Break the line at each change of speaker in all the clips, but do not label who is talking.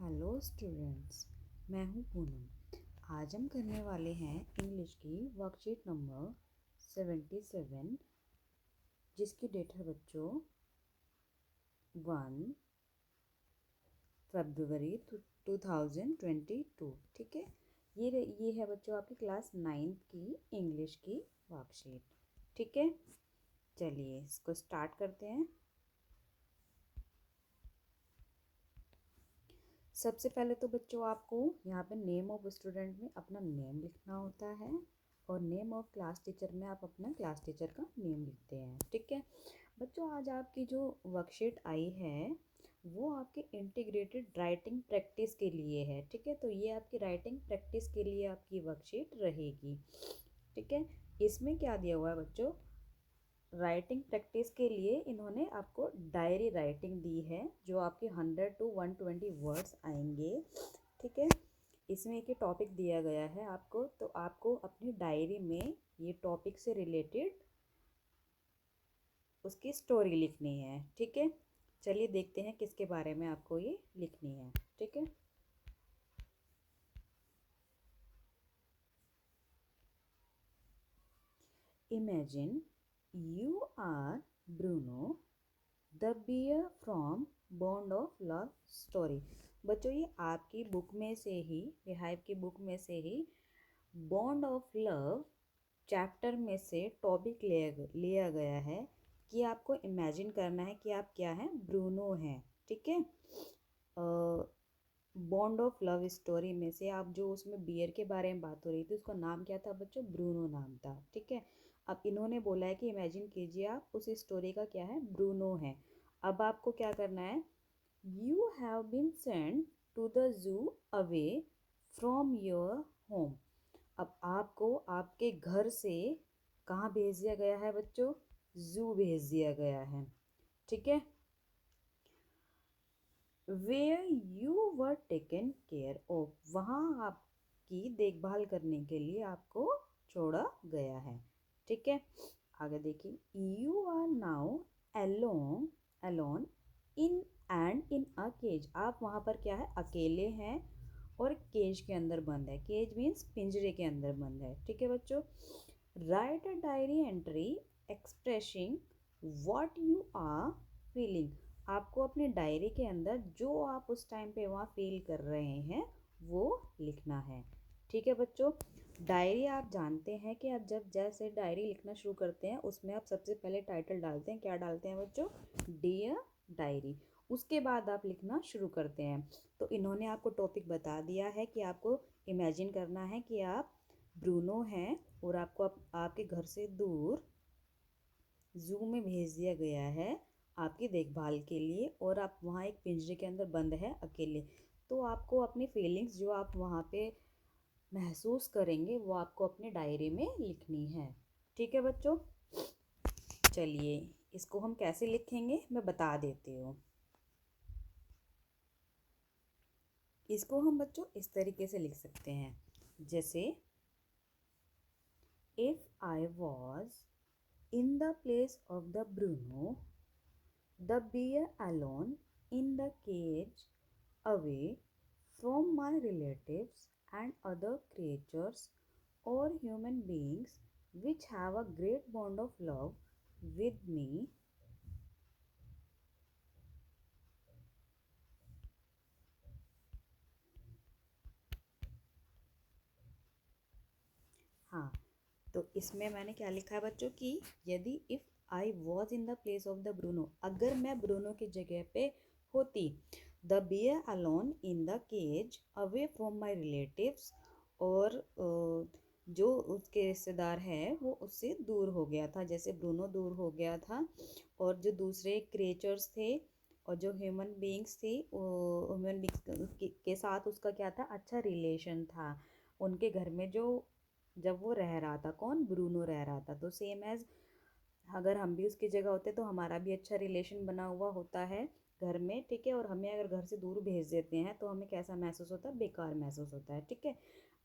Hello students, मैं हूँ पूनम। आज हम करने वाले हैं इंग्लिश की वर्कशीट नंबर 77, जिसकी डेट है बच्चों 1 फरवरी 2022। ठीक है, ये है बच्चों आपकी क्लास 9th की इंग्लिश की वर्कशीट। ठीक है, चलिए इसको स्टार्ट करते हैं। सबसे पहले तो बच्चों आपको यहाँ पे नेम ऑफ स्टूडेंट में अपना नेम लिखना होता है और नेम ऑफ क्लास टीचर में आप अपना क्लास टीचर का नेम लिखते हैं। ठीक है बच्चों, आज आपकी जो वर्कशीट आई है वो आपके इंटीग्रेटेड राइटिंग प्रैक्टिस के लिए है। ठीक है, तो ये आपकी राइटिंग प्रैक्टिस के लिए आपकी वर्कशीट रहेगी। ठीक है, इसमें क्या दिया हुआ है बच्चों, राइटिंग प्रैक्टिस के लिए इन्होंने आपको डायरी राइटिंग दी है, जो आपके 100 to 120 वर्ड्स आएंगे। ठीक है, इसमें एक टॉपिक दिया गया है आपको, तो आपको अपनी डायरी में ये टॉपिक से रिलेटेड उसकी स्टोरी लिखनी है। ठीक है, चलिए देखते हैं किसके बारे में आपको ये लिखनी है। ठीक है, imagine you are Bruno the bear from bond of love story. बच्चों, ये आपकी बुक में से ही, रिहाइव की बुक में से ही बॉन्ड ऑफ लव चैप्टर में से टॉपिक लिया गया है कि आपको इमेजिन करना है कि आप क्या हैं, ब्रूनो हैं। ठीक है, बॉन्ड ऑफ लव स्टोरी में से आप जो उसमें बियर के बारे में बात हो रही थी उसका नाम क्या था बच्चों, ब्रूनो नाम था। ठीक है, अब इन्होंने बोला है कि इमेजिन कीजिए आप उस स्टोरी का क्या है, ब्रूनो है। अब आपको क्या करना है, you have been sent to the zoo away from your home. अब आपको आपके घर से कहाँ भेज दिया गया है बच्चों, जू भेज दिया गया है। ठीक है, where you were taken care of, वहाँ आपकी देखभाल करने के लिए आपको छोड़ा गया है। ठीक है, आगे देखिए, you are now alone alone in and in a cage. आप वहाँ पर क्या है, अकेले हैं और केज के अंदर बंद है। केज मीन्स पिंजरे के अंदर बंद है। ठीक है बच्चों, write a diary entry expressing what you are feeling. आपको अपनी डायरी के अंदर जो आप उस टाइम पे वहाँ फील कर रहे हैं वो लिखना है। ठीक है बच्चों, डायरी आप जानते हैं कि आप जब जैसे डायरी लिखना शुरू करते हैं उसमें आप सबसे पहले टाइटल डालते हैं। क्या डालते हैं बच्चों, डियर डायरी। उसके बाद आप लिखना शुरू करते हैं। तो इन्होंने आपको टॉपिक बता दिया है कि आपको इमेजिन करना है कि आप ब्रूनो हैं और आपको आपके घर से दूर जू में भेज दिया गया है आपकी देखभाल के लिए, और आप वहाँ एक पिंजरे के अंदर बंद है अकेले। तो आपको अपनी फीलिंग्स जो आप वहाँ पे महसूस करेंगे वो आपको अपनी डायरी में लिखनी है। ठीक है बच्चों, चलिए इसको हम कैसे लिखेंगे मैं बता देती हूँ। इसको हम बच्चों इस तरीके से लिख सकते हैं, जैसे if I was in the place of the Bruno, the bear alone in the cage, away from my relatives and other creatures or human beings which have a great bond of love with me. हाँ, तो इसमें मैंने क्या लिखा है बच्चों कि यदि if I was in the place of the Bruno, अगर मैं ब्रूनो की जगह पे होती, the bear alone in the cage away from my relatives, और जो उसके रिश्तेदार हैं वो उससे दूर हो गया था, जैसे ब्रूनो दूर हो गया था, और जो दूसरे क्रिएचर्स थे और जो ह्यूमन बींग्स थी, ह्यूमन बींग्स के साथ उसका क्या था, अच्छा रिलेशन था। उनके घर में जो जब वो रह रहा था, कौन, ब्रूनो रह रहा था, तो सेम एज अगर हम भी उसकी जगह होते तो हमारा भी अच्छा रिलेशन बना हुआ होता है घर में। ठीक है, और हमें अगर घर से दूर भेज देते हैं तो हमें कैसा महसूस होता है, बेकार महसूस होता है। ठीक है,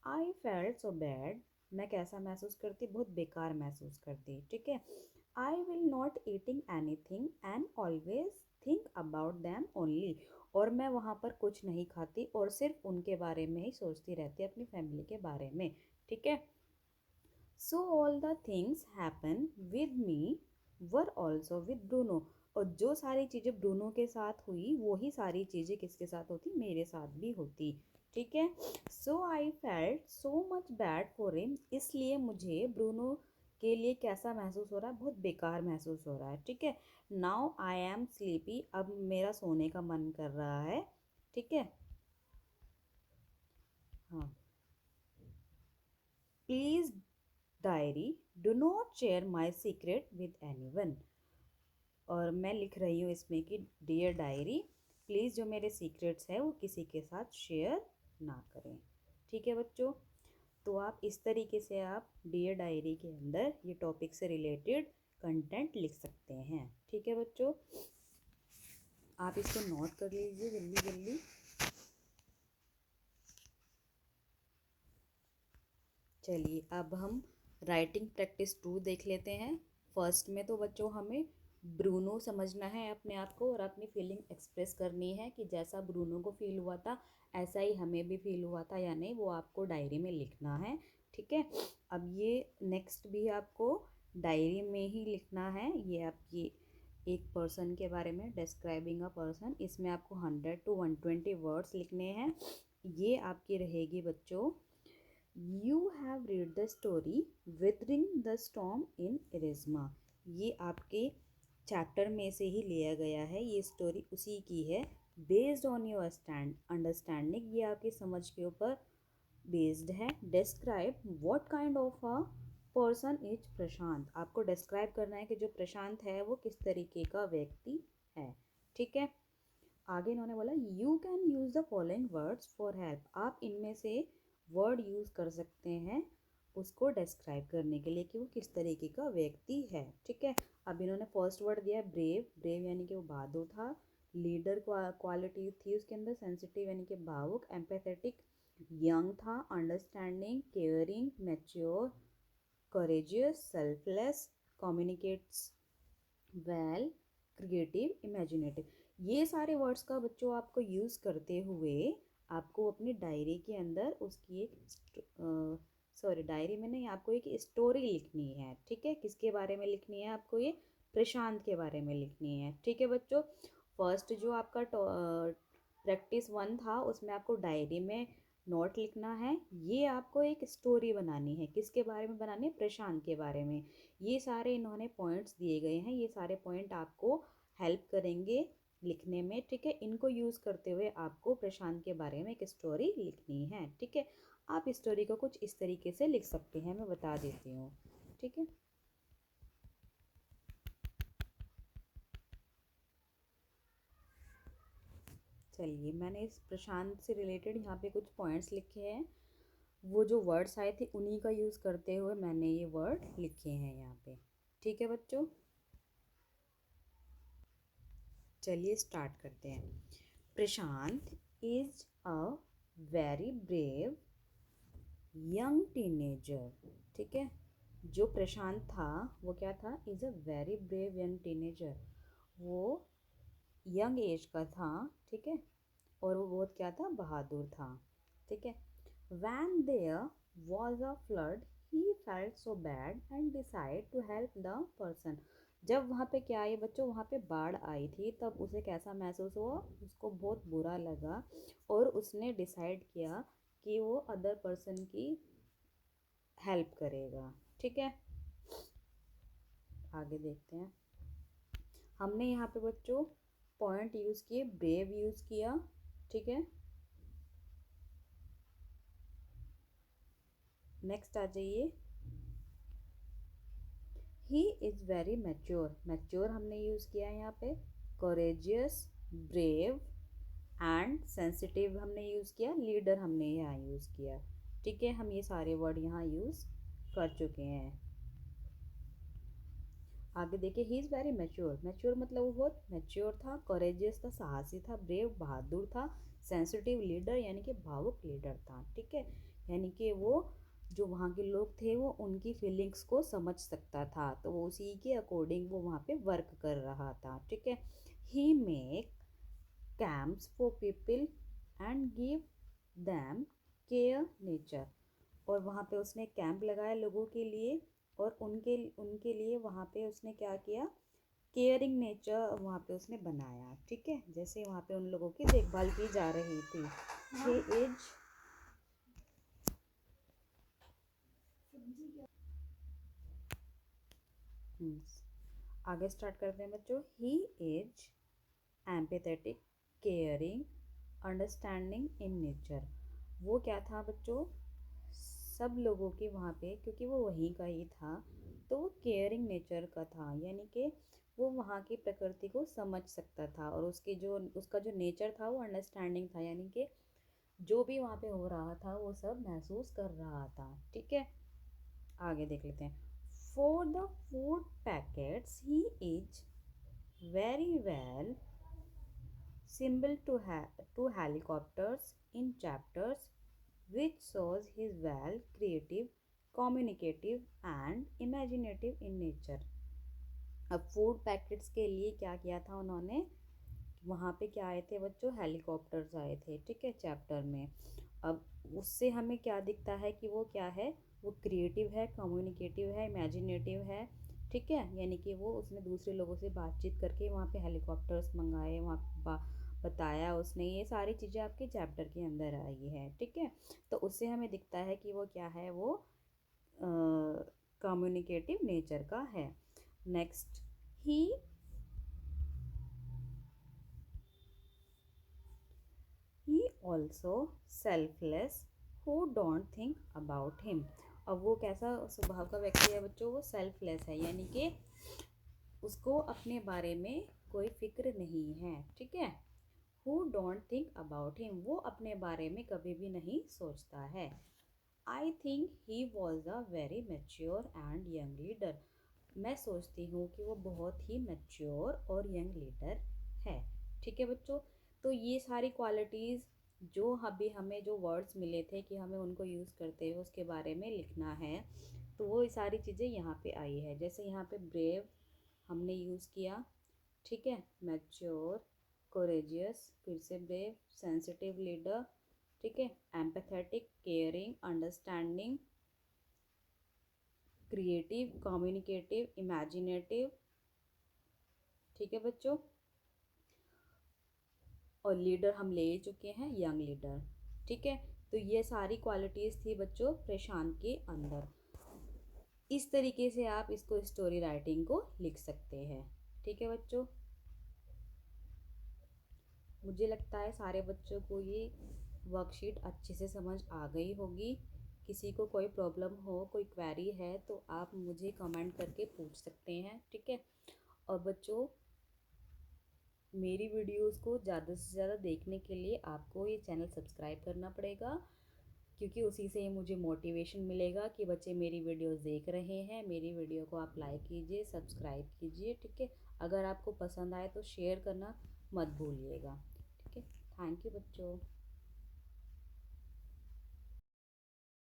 आई फेल्ट सो बैड, मैं कैसा महसूस करती, बहुत बेकार महसूस करती। ठीक है, I will not eating any thing and always think about them only, और मैं वहाँ पर कुछ नहीं खाती और सिर्फ उनके बारे में ही सोचती रहती अपनी फैमिली के बारे में, ठीक है। So all the things happen with me were also with Bruno, और जो सारी चीज़ें ब्रूनो के साथ हुई वही सारी चीज़ें किसके साथ होती, मेरे साथ भी होती, ठीक है। So I felt so much bad for him, इसलिए मुझे ब्रूनो के लिए कैसा महसूस हो रहा है, बहुत बेकार महसूस हो रहा है, ठीक है। नाउ आई एम स्लीपी, अब मेरा सोने का मन कर रहा है, ठीक है। हाँ, please diary do not share my secret with any one, और मैं लिख रही हूँ इसमें कि डियर डायरी, प्लीज़ जो मेरे सीक्रेट्स हैं वो किसी के साथ शेयर ना करें, ठीक है बच्चों। तो आप इस तरीके से आप डियर डायरी के अंदर ये टॉपिक से रिलेटेड कंटेंट लिख सकते हैं, ठीक है बच्चों। आप इसको नोट कर लीजिए जल्दी जल्दी। चलिए अब हम राइटिंग प्रैक्टिस 2 देख लेते हैं। फर्स्ट में तो बच्चों हमें ब्रूनो समझना है अपने आप को, और अपनी फीलिंग एक्सप्रेस करनी है कि जैसा ब्रूनो को फील हुआ था ऐसा ही हमें भी फील हुआ था या नहीं, वो आपको डायरी में लिखना है, ठीक है। अब ये नेक्स्ट भी आपको डायरी में ही लिखना है। ये आपकी एक पर्सन के बारे में, डिस्क्राइबिंग अ पर्सन, इसमें आपको 100 to 120 वर्ड्स लिखने हैं। ये आपकी रहेगी बच्चों, you have read the story weathering the storm in Ersama, ये आपके चैप्टर में से ही लिया गया है, ये स्टोरी उसी की है। बेस्ड ऑन योर अंडरस्टैंडिंग, ये आपकी समझ के ऊपर बेस्ड है। Describe what kind of a person is Prashant, आपको डिस्क्राइब करना है कि जो प्रशांत है वो किस तरीके का व्यक्ति है, ठीक है। आगे इन्होंने बोला you can use the following words for help, आप इनमें से वर्ड यूज़ कर सकते हैं उसको डिस्क्राइब करने के लिए कि वो किस तरीके का व्यक्ति है, ठीक है। अब इन्होंने फर्स्ट वर्ड दिया है ब्रेव, ब्रेव यानी कि वो बहादुर था। लीडर क्वालिटी थी उसके अंदर, सेंसिटिव यानी कि भावुक, एम्पैथेटिक, यंग था, understanding, caring, mature, courageous, selfless, communicates well, creative, imaginative, ये सारे वर्ड्स का बच्चों आपको यूज़ करते हुए आपको अपनी डायरी के अंदर उसकी एक सॉरी डायरी में नहीं, आपको एक स्टोरी लिखनी है, ठीक है। किसके बारे में लिखनी है आपको, ये प्रशांत के बारे में लिखनी है, ठीक है बच्चों। फर्स्ट जो आपका प्रैक्टिस 1 था उसमें आपको डायरी में नोट लिखना है, ये आपको एक स्टोरी बनानी है, किसके बारे में बनानी है, प्रशांत के बारे में। ये सारे इन्होंने पॉइंट्स दिए गए हैं, ये सारे पॉइंट आपको हेल्प करेंगे लिखने में, ठीक है। इनको यूज़ करते हुए आपको प्रशांत के बारे में एक स्टोरी लिखनी है, ठीक है। आप स्टोरी को कुछ इस तरीके से लिख सकते हैं, मैं बता देती हूँ, ठीक है। चलिए मैंने इस प्रशांत से रिलेटेड यहाँ पे कुछ पॉइंट्स लिखे हैं, वो जो वर्ड्स आए थे उन्हीं का यूज़ करते हुए मैंने ये वर्ड लिखे हैं यहाँ पे, ठीक है बच्चों। चलिए स्टार्ट करते हैं। Prashant is a very brave young teenager, ठीक है। जो प्रशांत था वो क्या था, is a very brave young teenager, वो यंग एज का था, ठीक है। और वो बहुत क्या था, बहादुर था, ठीक है। When there was a flood he felt so bad and decide to help the person, जब वहाँ पे क्या है बच्चों, वहाँ पे बाढ़ आई थी तब उसे कैसा महसूस हुआ, उसको बहुत बुरा लगा, और उसने डिसाइड किया कि वो अदर पर्सन की हेल्प करेगा, ठीक है। आगे देखते हैं। हमने यहाँ पे बच्चों पॉइंट यूज़ किए, ब्रेव यूज़ किया, ठीक है। नेक्स्ट आ जाइए, he is very mature, mature हमने यूज़ किया है यहाँ पे। कोरेजियस, ब्रेव एंड सेंसिटिव हमने यूज़ किया, लीडर हमने यहाँ यूज़ किया, ठीक है। हम ये सारे वर्ड यहाँ यूज़ कर चुके हैं। आगे देखिए, he is very mature, mature मतलब वो बहुत मैच्योर था, कोरेजियस था, साहसी था, ब्रेव बहादुर था, सेंसिटिव लीडर यानी कि भावुक लीडर था, ठीक है। यानी कि वो जो वहाँ के लोग थे वो उनकी फीलिंग्स को समझ सकता था, तो वो उसी के अकॉर्डिंग वो वहाँ पे वर्क कर रहा था, ठीक है। he make camps for people and give them care nature। और वहाँ पे उसने कैंप लगाया लोगों के लिए और उनके उनके लिए वहाँ पे उसने क्या किया, केयरिंग नेचर वहाँ पे उसने बनाया। ठीक है, जैसे वहाँ पे उन लोगों की देखभाल की जा रही थी। हे इज आगे स्टार्ट करते हैं बच्चों। He is empathetic, caring, understanding in nature. वो क्या था बच्चों, सब लोगों के वहाँ पे, क्योंकि वो वहीं का ही था तो वो केयरिंग नेचर का था, यानी कि वो वहाँ की प्रकृति को समझ सकता था और उसका जो नेचर था वो अंडरस्टैंडिंग था, यानी कि जो भी वहाँ पे हो रहा था वो सब महसूस कर रहा था। ठीक है, आगे देख लेते हैं। For the food packets he is very well symbol to helicopters in chapters, which shows his well creative, communicative and imaginative in nature। अब फूड पैकेट्स के लिए क्या किया था उन्होंने, वहाँ पे क्या आए थे बच्चों, हेलीकॉप्टर्स आए थे। ठीक है, चैप्टर में। अब उससे हमें क्या दिखता है कि वो क्या है, वो क्रिएटिव है, कम्युनिकेटिव है, इमेजिनेटिव है। ठीक है, यानी कि वो उसने दूसरे लोगों से बातचीत करके वहाँ पे हेलीकॉप्टर्स मंगाए, वहाँ बताया उसने, ये सारी चीज़ें आपके चैप्टर के अंदर आई है। ठीक है, तो उससे हमें दिखता है कि वो क्या है, वो कम्युनिकेटिव नेचर का है। Next, he also selfless who don't think about him. अब वो कैसा स्वभाव का व्यक्ति है बच्चों, वो सेल्फलेस है, यानी कि उसको अपने बारे में कोई फिक्र नहीं है। ठीक है, who don't think about him, वो अपने बारे में कभी भी नहीं सोचता है। I think he was a very mature and young leader. मैं सोचती हूँ कि वो बहुत ही मैच्योर और यंग लीडर है। ठीक है बच्चों, तो ये सारी क्वालिटीज़ जो अभी हमें जो वर्ड्स मिले थे कि हमें उनको यूज़ करते हुए उसके बारे में लिखना है, तो वो सारी चीज़ें यहाँ पे आई है। जैसे यहाँ पे ब्रेव हमने यूज़ किया। ठीक है, मैच्योर, कोरेजियस, फिर से ब्रेव, सेंसिटिव लीडर। ठीक है, empathetic, caring, understanding, creative, communicative, imaginative. ठीक है बच्चों, और लीडर हम ले चुके हैं, यंग लीडर। ठीक है, तो ये सारी क्वालिटीज़ थी बच्चों प्रशांत के अंदर। इस तरीके से आप इसको स्टोरी राइटिंग को लिख सकते हैं। ठीक है बच्चों, मुझे लगता है सारे बच्चों को ये वर्कशीट अच्छे से समझ आ गई होगी। किसी को कोई प्रॉब्लम हो, कोई क्वेरी है तो आप मुझे कमेंट करके पूछ सकते हैं। ठीक है, और बच्चों मेरी वीडियोस को ज़्यादा से ज़्यादा देखने के लिए आपको ये चैनल सब्सक्राइब करना पड़ेगा, क्योंकि उसी से मुझे मोटिवेशन मिलेगा कि बच्चे मेरी वीडियोस देख रहे हैं। मेरी वीडियो को आप लाइक कीजिए, सब्सक्राइब कीजिए। ठीक है, अगर आपको पसंद आए तो शेयर करना मत भूलिएगा। ठीक है, थैंक यू बच्चों।